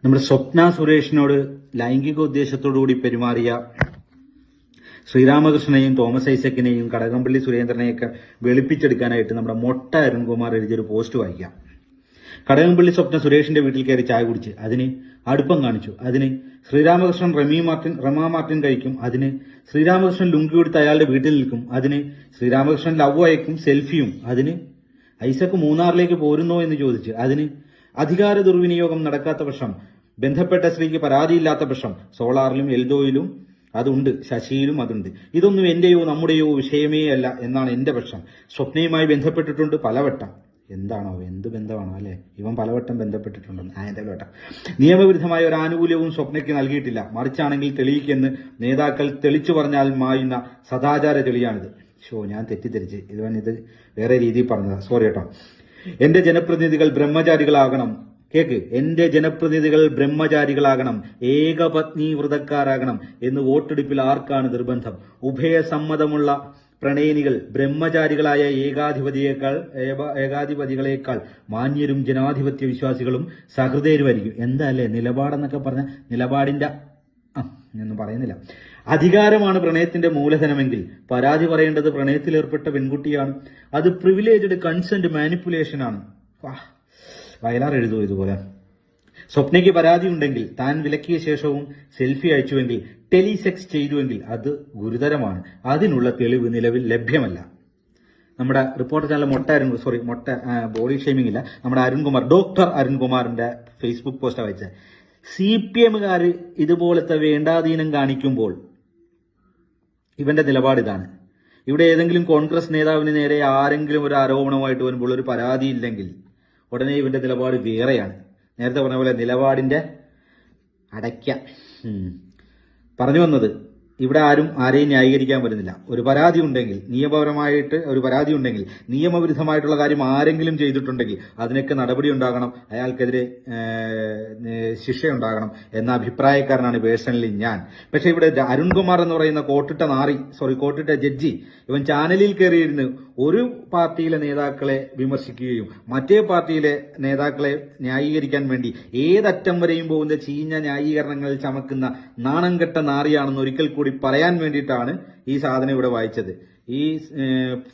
നമ്മുടെ സ്വപ്ന സുരേഷിനോട് ലൈംഗികോദ്ദേശത്തോടുകൂടി പെരുമാറിയ ശ്രീരാമകൃഷ്ണനെയും തോമസ് ഐസക്കിനെയും കടകംപള്ളി സുരേന്ദ്രനെയൊക്കെ വെളുപ്പിച്ചെടുക്കാനായിട്ട് നമ്മുടെ മൊട്ട അരുൺകുമാർ എഴുതിയൊരു പോസ്റ്റ് വായിക്കാം. കടകംപള്ളി സ്വപ്ന സുരേഷിന്റെ വീട്ടിൽ കയറി ചായ കുടിച്ച് അതിന് അടുപ്പം കാണിച്ചു, അതിന് ശ്രീരാമകൃഷ്ണൻ റമാ മാർട്ടിൻ കഴിക്കും, അതിന് ശ്രീരാമകൃഷ്ണൻ ലുങ്കി കൊടുത്ത് അയാളുടെ വീട്ടിൽ നിൽക്കും, അതിന് ശ്രീരാമകൃഷ്ണൻ ലവ് അയക്കും, സെൽഫിയും, അതിന് ഐസക്ക് മൂന്നാറിലേക്ക് പോരുന്നോ എന്ന് ചോദിച്ച്, അതിന് അധികാര ദുർവിനിയോഗം നടക്കാത്ത പക്ഷം, ബന്ധപ്പെട്ട സ്ത്രീക്ക് പരാതിയില്ലാത്ത പക്ഷം സോളാറിലും എൽദോയിലും അതുണ്ട്, ശശിയിലും അതുണ്ട്. ഇതൊന്നും എന്റെയോ നമ്മുടെയോ വിഷയമേ അല്ല എന്നാണ് എന്റെ പക്ഷം. സ്വപ്നയുമായി ബന്ധപ്പെട്ടിട്ടുണ്ട് പലവട്ടം. എന്താണോ, എന്ത് ബന്ധമാണോ അല്ലെ, ഇവൻ പലവട്ടം ബന്ധപ്പെട്ടിട്ടുണ്ടെന്ന്. എന്തായാലും വട്ടം നിയമവിരുദ്ധമായ ഒരു ആനുകൂല്യവും സ്വപ്നയ്ക്ക് നൽകിയിട്ടില്ല. മറിച്ചാണെങ്കിൽ തെളിയിക്കെന്ന് നേതാക്കൾ തെളിച്ചു പറഞ്ഞാൽ മായുന്ന സദാചാര തെളിയാണിത്. ഞാൻ തെറ്റിദ്ധരിച്ച് ഇത് വേറെ രീതിയിൽ പറഞ്ഞതാ, സോറി കേട്ടോ. എന്റെ ജനപ്രതിനിധികൾ ബ്രഹ്മചാരികളാകണം. കേക്ക്, എന്റെ ജനപ്രതിനിധികൾ ബ്രഹ്മചാരികളാകണം, ഏകപത്നി വ്രതക്കാരാകണം എന്ന് വോട്ടെടുപ്പിൽ ആർക്കാണ് നിർബന്ധം? ഉഭയസമ്മതമുള്ള പ്രണയിനികൾ ബ്രഹ്മചാരികളായ ഏകാധിപതികളേക്കാൾ മാന്യരും ജനാധിപത്യ വിശ്വാസികളും സഹൃദയരുമായിരിക്കും. എന്താ അല്ലേ നിലപാടെന്നൊക്കെ പറഞ്ഞ നിലപാടിന്റെ ഒന്നും പറയുന്നില്ല. അധികാരമാണ് പ്രണയത്തിന്റെ മൂലധനമെങ്കിൽ പരാതി പറയേണ്ടത് പ്രണയത്തിലേർപ്പെട്ട പെൺകുട്ടിയാണ്. അത് പ്രിവിലേജ്ഡ് കൺസെന്റ് മാനിപ്പുലേഷൻ ആണ്. വയലാർ എഴുതുമോ ഇതുപോലെ? സ്വപ്നയ്ക്ക് പരാതി ഉണ്ടെങ്കിൽ, താൻ വിലക്കിയ ശേഷവും സെൽഫി അയച്ചുവെങ്കിൽ, ടെലിസെക്സ് ചെയ്തുവെങ്കിൽ അത് ഗുരുതരമാണ്. അതിനുള്ള തെളിവ് നിലവിൽ ലഭ്യമല്ല. നമ്മുടെ റിപ്പോർട്ടർ ചാനൽ മൊട്ട ബോഡി ഷെയ്മിംഗ് ഇല്ല, നമ്മുടെ അരുൺകുമാർ, ഡോക്ടർ അരുൺകുമാറിന്റെ ഫേസ്ബുക്ക് പോസ്റ്റ് വായിച്ചത്. CPMകാർ ഇതുപോലത്തെ വേണ്ടാധീനം കാണിക്കുമ്പോൾ ഇവന്റെ നിലപാട് ഇതാണ്. ഇവിടെ ഏതെങ്കിലും കോൺഗ്രസ് നേതാവിന് നേരെ ആരെങ്കിലും ഒരു ആരോപണമായിട്ട് വരുമ്പോൾ ഒരു പരാതി ഇല്ലെങ്കിൽ ഉടനെ ഇവന്റെ നിലപാട് വേറെയാണ്. നേരത്തെ പറഞ്ഞ പോലെ നിലപാടിന്റെ അടയ്ക്ക. പറഞ്ഞു വന്നത്, ഇവിടെ ആരെയും ന്യായീകരിക്കാൻ വരുന്നില്ല. ഒരു പരാതി ഉണ്ടെങ്കിൽ, നിയമവിരുദ്ധമായിട്ടുള്ള കാര്യം ആരെങ്കിലും ചെയ്തിട്ടുണ്ടെങ്കിൽ അതിനൊക്കെ നടപടി ഉണ്ടാകണം, അയാൾക്കെതിരെ ശിക്ഷയുണ്ടാകണം എന്ന അഭിപ്രായക്കാരനാണ് പേഴ്സണലി ഞാൻ. പക്ഷെ ഇവിടെ അരുൺകുമാർ എന്ന് പറയുന്ന കോട്ടിട്ട ജഡ്ജി ഇവൻ ചാനലിൽ കയറിയിരുന്ന് ഒരു പാർട്ടിയിലെ നേതാക്കളെ വിമർശിക്കുകയും മറ്റേ പാർട്ടിയിലെ നേതാക്കളെ ന്യായീകരിക്കാൻ വേണ്ടി ഏതറ്റം വരെയും പോകുന്ന ചീഞ്ഞ ന്യായീകരണങ്ങളിൽ ചമക്കുന്ന നാണംകെട്ട നാറിയാണെന്ന് ഒരിക്കൽ കൂടി പറയാൻ വേണ്ടിയിട്ടാണ് ഈ സാധനം ഇവിടെ വായിച്ചത്. ഈ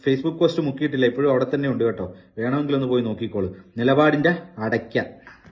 ഫേസ്ബുക്ക് പോസ്റ്റ് മുക്കിയിട്ടില്ല, ഇപ്പോഴും അവിടെ തന്നെ ഉണ്ട് കേട്ടോ. വേണമെങ്കിൽ ഒന്ന് പോയി നോക്കിക്കോളൂ. നിലപാടിന്റെ അടയ്ക്ക.